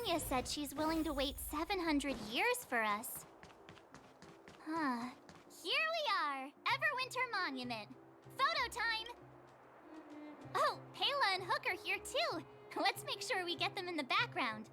Anya said she's willing to wait 700 years for us. Huh. Here we are! Everwinter Monument. Photo time! Oh, Payla and Hook are here too. Let's make sure we get them in the background.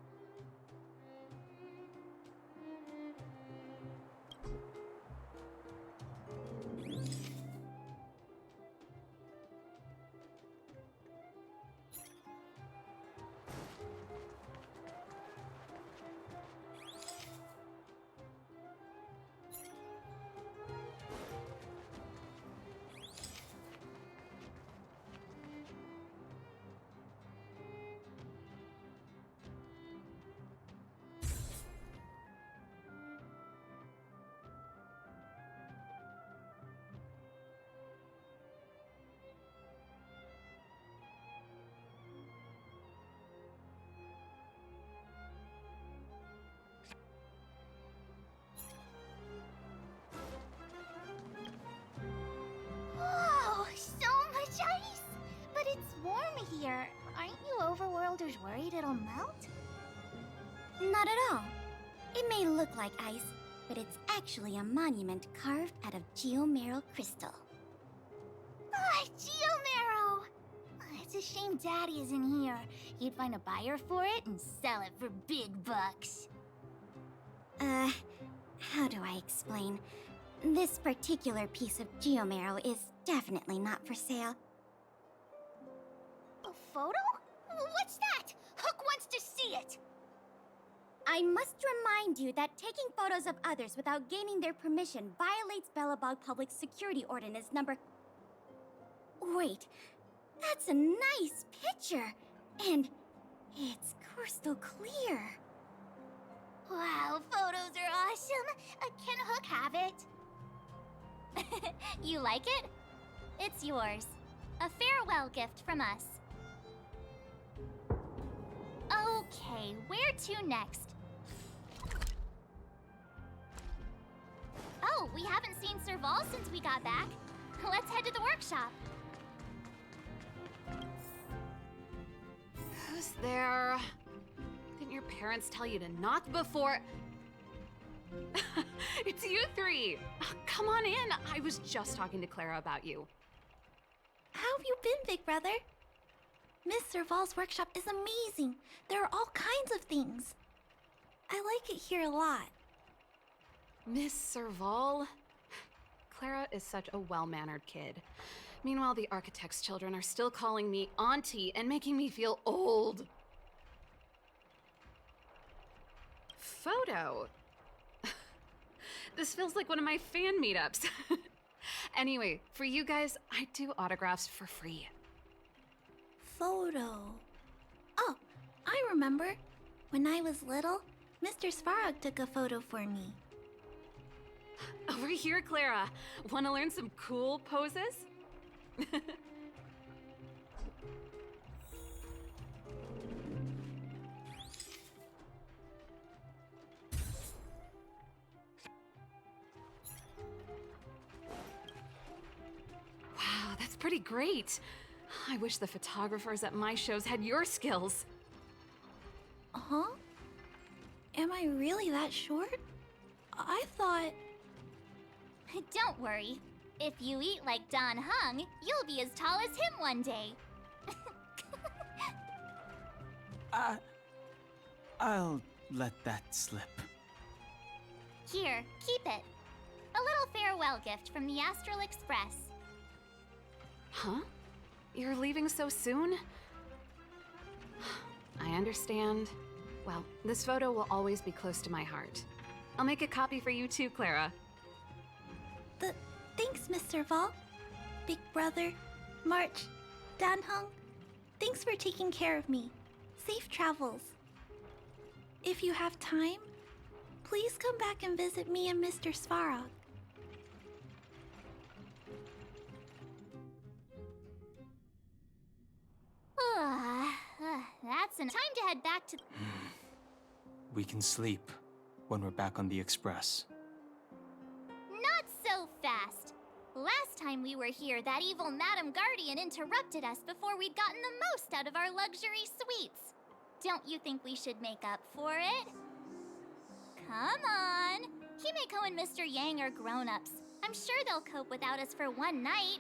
Whoa, so much ice! But it's warm here. Aren't you overworlders worried it'll melt? Not at all. It may look like ice, but it's actually a monument carved out of geomeral crystal. Ah, Geomarrow! It's a shame Daddy isn't here. He'd find a buyer for it and sell it for big bucks. How do I explain? This particular piece of geomarrow is definitely not for sale. A photo? What's that? Hook wants to see it! I must remind you that taking photos of others without gaining their permission violates Belobog Public Security Ordinance number... Wait, that's a nice picture! And it's crystal clear. Wow, photos are awesome! Can Hook have it? You like it? It's yours. A farewell gift from us. Okay, where to next? Oh, we haven't seen Serval since we got back. Let's head to the workshop. Who's there? Didn't your parents tell you to knock before... It's you three! Come on in! I was just talking to Clara about you. How have you been, big brother? Miss Serval's workshop is amazing. There are all kinds of things. I like it here a lot. Miss Serval? Clara is such a well-mannered kid. Meanwhile, the architect's children are still calling me auntie and making me feel old. Photo? This feels like one of my fan meetups. Anyway, for you guys, I do autographs for free. Photo. Oh, I remember. When I was little, Mr. Svarog took a photo for me. Over here, Clara. Want to learn some cool poses? Wow, that's pretty great. I wish the photographers at my shows had your skills. Huh? Am I really that short? I thought... Don't worry. If you eat like Don Hung, you'll be as tall as him one day. I'll let that slip. Here, keep it. A little farewell gift from the Astral Express. Huh? You're leaving so soon? I understand. Well, this photo will always be close to my heart. I'll make a copy for you too, Clara. Thanks, Miss Serval. Big brother, March, Danhung, thanks for taking care of me. Safe travels. If you have time, please come back and visit me and Mr. Svarog. That's time to head back to... We can sleep when we're back on the Express. Not so fast. Last time we were here, that evil Madam Guardian interrupted us before we'd gotten the most out of our luxury suites. Don't you think we should make up for it? Come on! Himeko and Mr. Yang are grown-ups. I'm sure they'll cope without us for one night.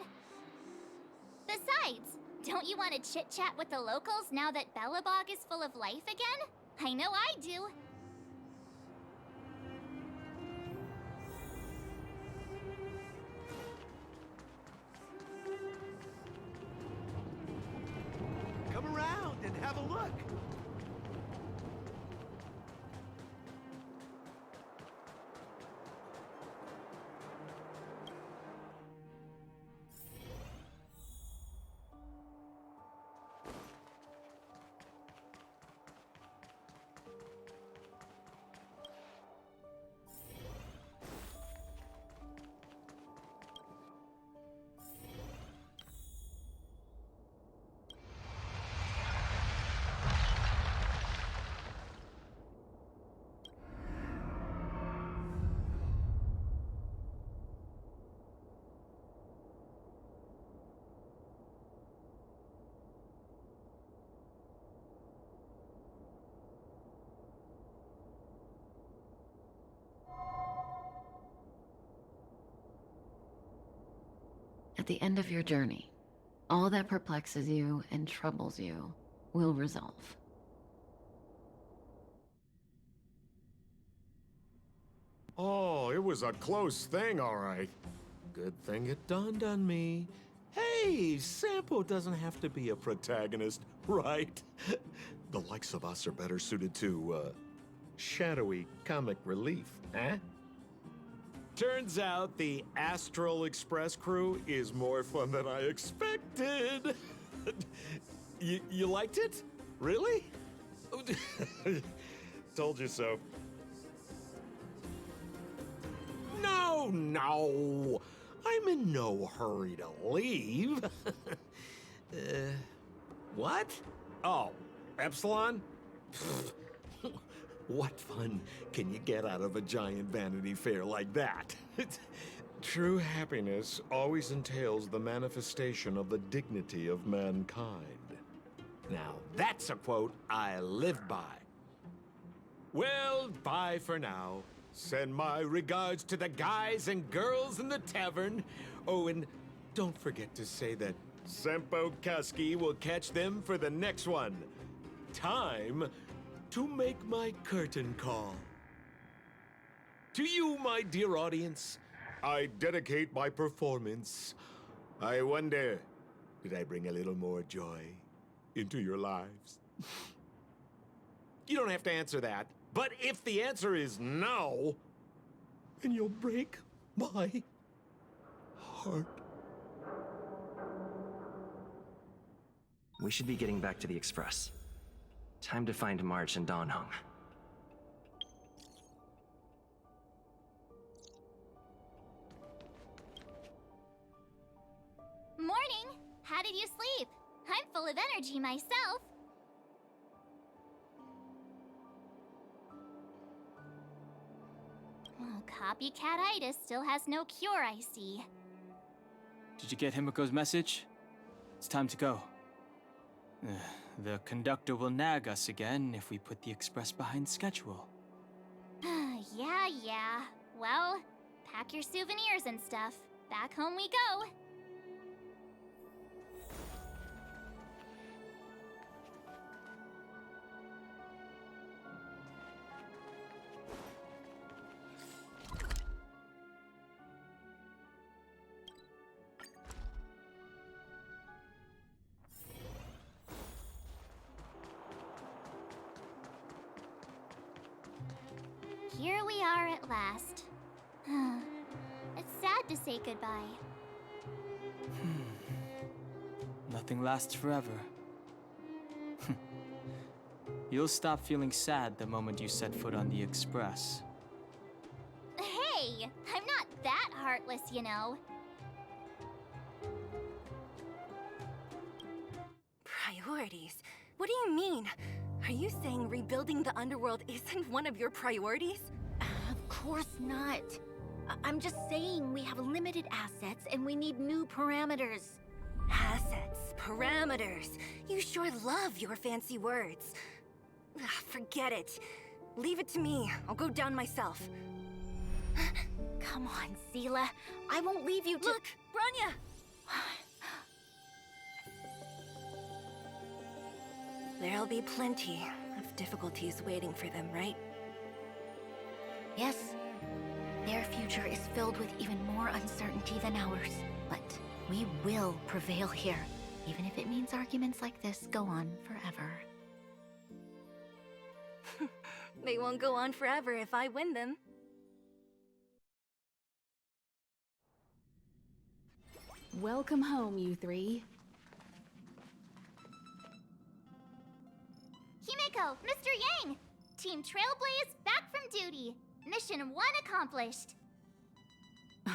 Besides, don't you want to chit-chat with the locals now that Belobog is full of life again? I know I do. Come around and have a look. At the end of your journey, all that perplexes you and troubles you will resolve. Oh, it was a close thing, all right. Good thing it dawned on me. Hey, Sampo doesn't have to be a protagonist, right? The likes of us are better suited to, shadowy comic relief, eh? Turns out the Astral Express crew is more fun than I expected. You liked it? Really? Told you so. No! I'm in no hurry to leave. What? Oh, Epsilon? What fun can you get out of a giant Vanity Fair like that? True happiness always entails the manifestation of the dignity of mankind. Now, that's a quote I live by. Well, bye for now. Send my regards to the guys and girls in the tavern. Oh, and don't forget to say that Sempo Kuski will catch them for the next one. Time to make my curtain call. To you, my dear audience, I dedicate my performance. I wonder, did I bring a little more joy into your lives? You don't have to answer that, but if the answer is no, then you'll break my heart. We should be getting back to the Express. Time to find March and Donhung. Morning! How did you sleep? I'm full of energy myself. Oh, copycat-itis still has no cure, I see. Did you get Himiko's message? It's time to go. The conductor will nag us again if we put the express behind schedule. Yeah. Well, pack your souvenirs and stuff. Back home we go. Here we are at last. It's sad to say goodbye. Nothing lasts forever. You'll stop feeling sad the moment you set foot on the express. Hey, I'm not that heartless, you know. Priorities? What do you mean? Are you saying rebuilding the underworld isn't one of your priorities? Of course not. I'm just saying we have limited assets and we need new parameters. Assets, parameters. You sure love your fancy words. Forget it. Leave it to me. I'll go down myself. Come on, Seela. I won't leave you to— Look, Branya! There'll be plenty of difficulties waiting for them, right? Yes. Their future is filled with even more uncertainty than ours. But we will prevail here, even if it means arguments like this go on forever. They won't go on forever if I win them. Welcome home, you three. Himeko, Mr. Yang! Team Trailblaze back from duty. Mission 1 accomplished.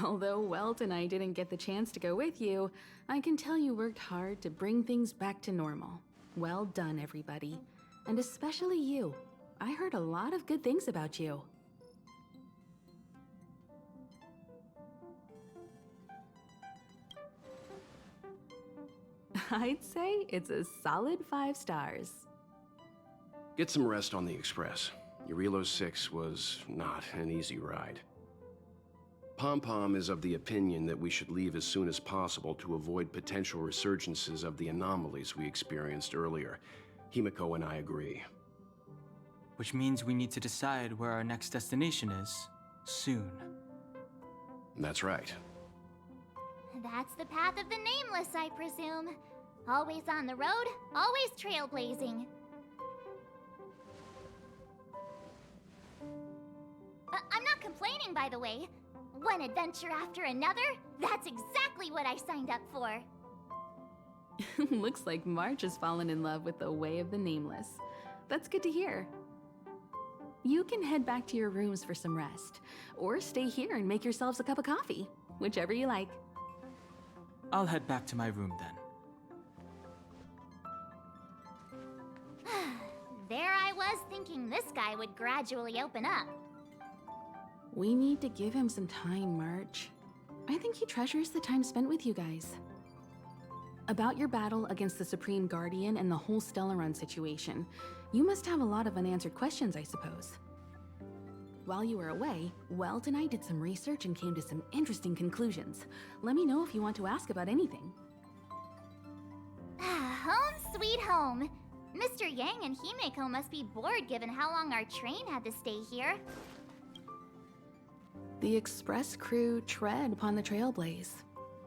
Although Welt and I didn't get the chance to go with you, I can tell you worked hard to bring things back to normal. Well done, everybody. And especially you. I heard a lot of good things about you. I'd say it's a solid 5 stars. Get some rest on the Express. Eurilo 6 was not an easy ride. Pom-Pom is of the opinion that we should leave as soon as possible to avoid potential resurgences of the anomalies we experienced earlier. Himeko and I agree. Which means we need to decide where our next destination is, soon. That's right. That's the path of the Nameless, I presume. Always on the road, always trailblazing. I'm not complaining, by the way. One adventure after another, that's exactly what I signed up for. Looks like March has fallen in love with the way of the Nameless. That's good to hear. You can head back to your rooms for some rest, or stay here and make yourselves a cup of coffee, whichever you like. I'll head back to my room then. There I was thinking this guy would gradually open up. We need to give him some time, March. I think he treasures the time spent with you guys. About your battle against the Supreme Guardian and the whole Stellaron situation, you must have a lot of unanswered questions, I suppose. While you were away, Welt and I did some research and came to some interesting conclusions. Let me know if you want to ask about anything. Home sweet home. Mr. Yang and Himeko must be bored given how long our train had to stay here. The Express crew tread upon the Trailblaze.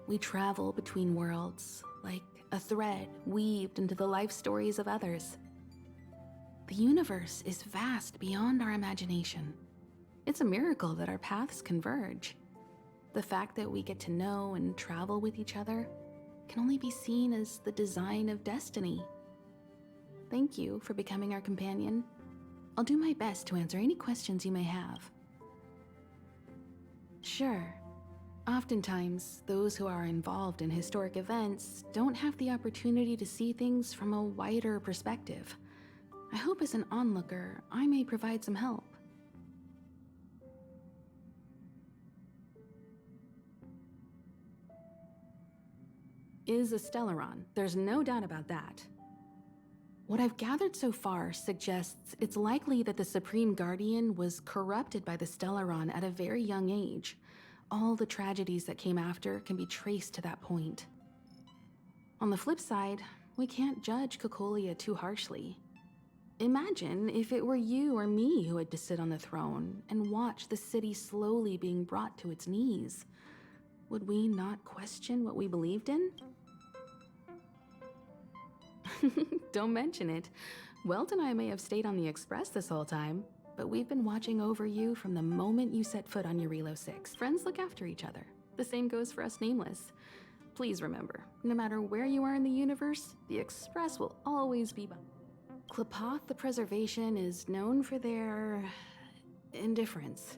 We travel between worlds, like a thread weaved into the life stories of others. The universe is vast beyond our imagination. It's a miracle that our paths converge. The fact that we get to know and travel with each other can only be seen as the design of destiny. Thank you for becoming our companion. I'll do my best to answer any questions you may have. Sure. Oftentimes, those who are involved in historic events don't have the opportunity to see things from a wider perspective. I hope as an onlooker, I may provide some help. Is a Stellaron, there's no doubt about that. What I've gathered so far suggests it's likely that the Supreme Guardian was corrupted by the Stellaron at a very young age. All the tragedies that came after can be traced to that point. On the flip side, we can't judge Cocolia too harshly. Imagine if it were you or me who had to sit on the throne and watch the city slowly being brought to its knees. Would we not question what we believed in? Don't mention it. Welt and I may have stayed on the Express this whole time, but we've been watching over you from the moment you set foot on Eurilo 6. Friends look after each other. The same goes for us Nameless. Please remember, no matter where you are in the universe, the Express will always be by. Klapoth the Preservation is known for their indifference.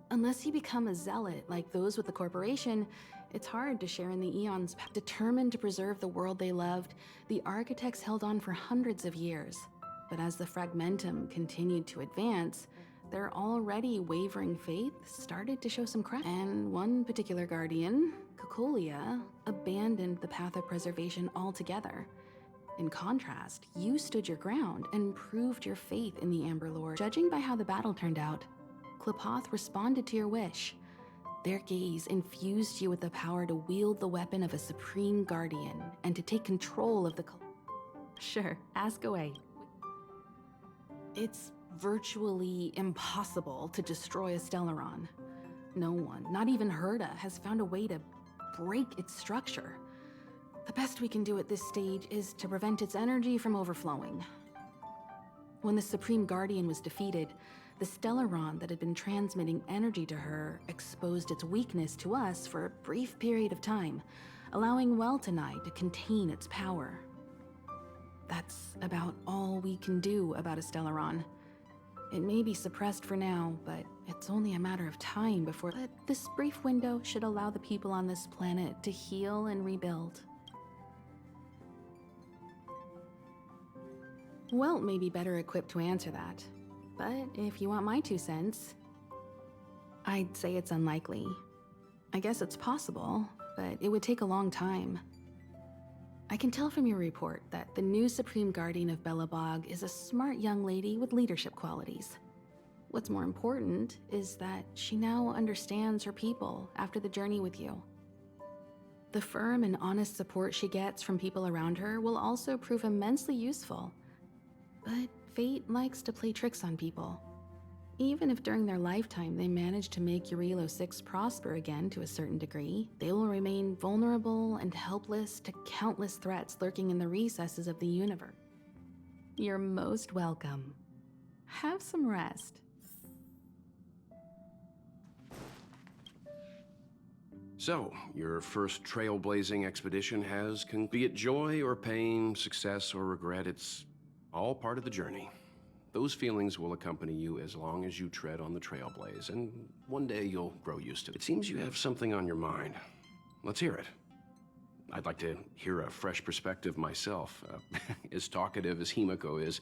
Unless you become a zealot like those with the corporation, it's hard to share in the Eon's path. Determined to preserve the world they loved, the architects held on for hundreds of years. But as the Fragmentum continued to advance, their already wavering faith started to show some cracks. And one particular guardian, Cocolia, abandoned the path of preservation altogether. In contrast, you stood your ground and proved your faith in the Amber Lord. Judging by how the battle turned out, Klapoth responded to your wish. Their gaze infused you with the power to wield the weapon of a supreme guardian and to take control of the... Sure, ask away. It's virtually impossible to destroy a Stellaron. No one, not even Herta, has found a way to break its structure. The best we can do at this stage is to prevent its energy from overflowing. When the Supreme Guardian was defeated, the Stellaron that had been transmitting energy to her exposed its weakness to us for a brief period of time, allowing Welt and I to contain its power. That's about all we can do about a Stellaron. It may be suppressed for now, but it's only a matter of time before... But this brief window should allow the people on this planet to heal and rebuild. Welt may be better equipped to answer that, but if you want my 2 cents, I'd say it's unlikely. I guess it's possible, but it would take a long time. I can tell from your report that the new Supreme Guardian of Belobog is a smart young lady with leadership qualities. What's more important is that she now understands her people after the journey with you. The firm and honest support she gets from people around her will also prove immensely useful. But fate likes to play tricks on people. Even if during their lifetime they manage to make Eurilo 6 prosper again to a certain degree, they will remain vulnerable and helpless to countless threats lurking in the recesses of the universe. You're most welcome. Have some rest. So, your first trailblazing expedition has be it joy or pain, success or regret, it's all part of the journey. Those feelings will accompany you as long as you tread on the trailblaze, and one day you'll grow used to it. It seems you have something on your mind. Let's hear it. I'd like to hear a fresh perspective myself. As talkative as Himiko is,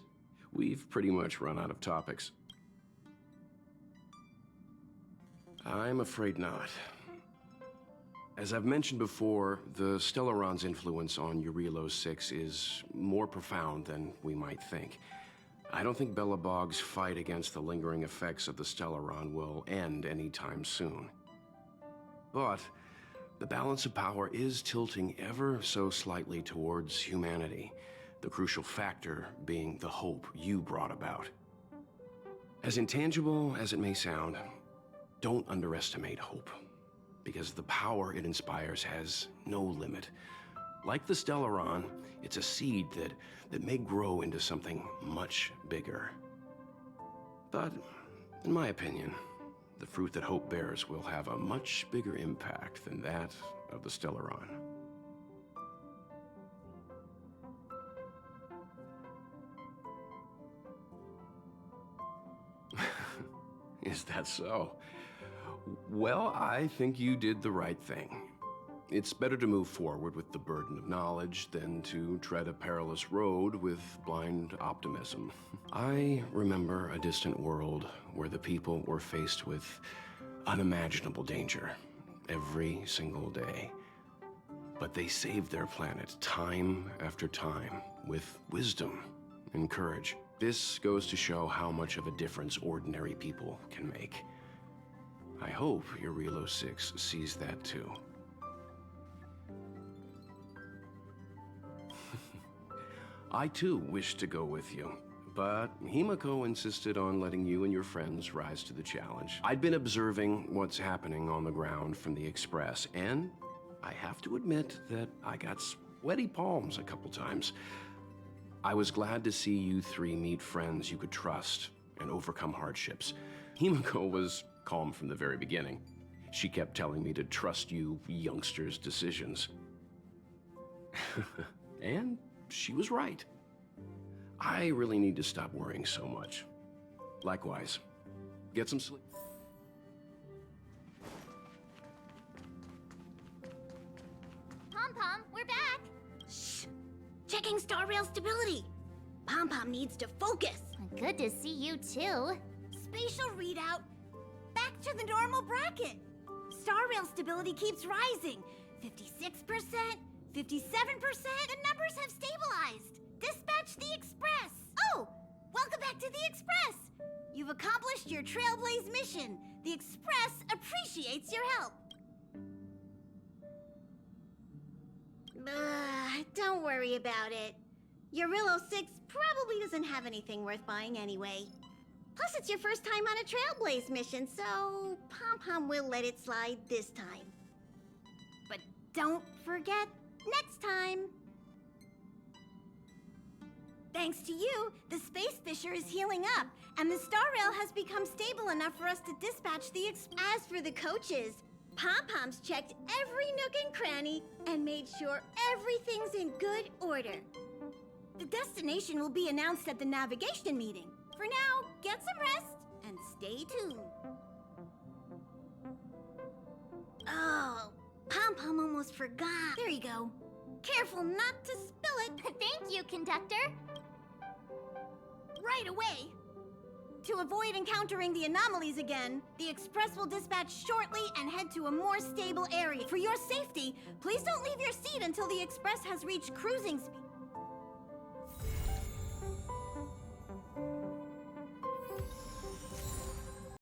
we've pretty much run out of topics. I'm afraid not. As I've mentioned before, the Stellaron's influence on Eurilo 6 is more profound than we might think. I don't think Belobog's fight against the lingering effects of the Stellaron will end anytime soon. But the balance of power is tilting ever so slightly towards humanity, the crucial factor being the hope you brought about. As intangible as it may sound, don't underestimate hope, because the power it inspires has no limit. Like the Stellaron, it's a seed that may grow into something much bigger. But, in my opinion, the fruit that hope bears will have a much bigger impact than that of the Stellaron. Is that so? Well, I think you did the right thing. It's better to move forward with the burden of knowledge than to tread a perilous road with blind optimism. I remember a distant world where the people were faced with unimaginable danger every single day. But they saved their planet time after time with wisdom and courage. This goes to show how much of a difference ordinary people can make. I hope Eurilo 6 sees that too. I too wish to go with you, but Himiko insisted on letting you and your friends rise to the challenge. I'd been observing what's happening on the ground from the Express, and I have to admit that I got sweaty palms a couple times. I was glad to see you 3 meet friends you could trust and overcome hardships. Himiko was calm from the very beginning. She kept telling me to trust you youngsters' decisions. And she was right. I really need to stop worrying so much. Likewise. Get some sleep. Pom-Pom, we're back! Shh! Checking star rail stability. Pom-Pom needs to focus. Good to see you too. Spatial readout. Back to the normal bracket. Star rail stability keeps rising. 56%, 57%. The numbers have stabilized. your Trailblaze mission. The Express appreciates your help. Don't worry about it. Your Rillo 6 probably doesn't have anything worth buying anyway. Plus, it's your first time on a Trailblaze mission, so Pom Pom will let it slide this time. But don't forget, next time. Thanks to you, the Space Fisher is healing up, and the Star Rail has become stable enough for us to dispatch the As for the coaches, Pom Pom's checked every nook and cranny and made sure everything's in good order. The destination will be announced at the navigation meeting. For now, get some rest and stay tuned. Oh, Pom Pom almost forgot. There you go. Careful not to spill it. Thank you, conductor. Right away. To avoid encountering the anomalies again, the Express will dispatch shortly and head to a more stable area. For your safety, please don't leave your seat until the Express has reached cruising speed.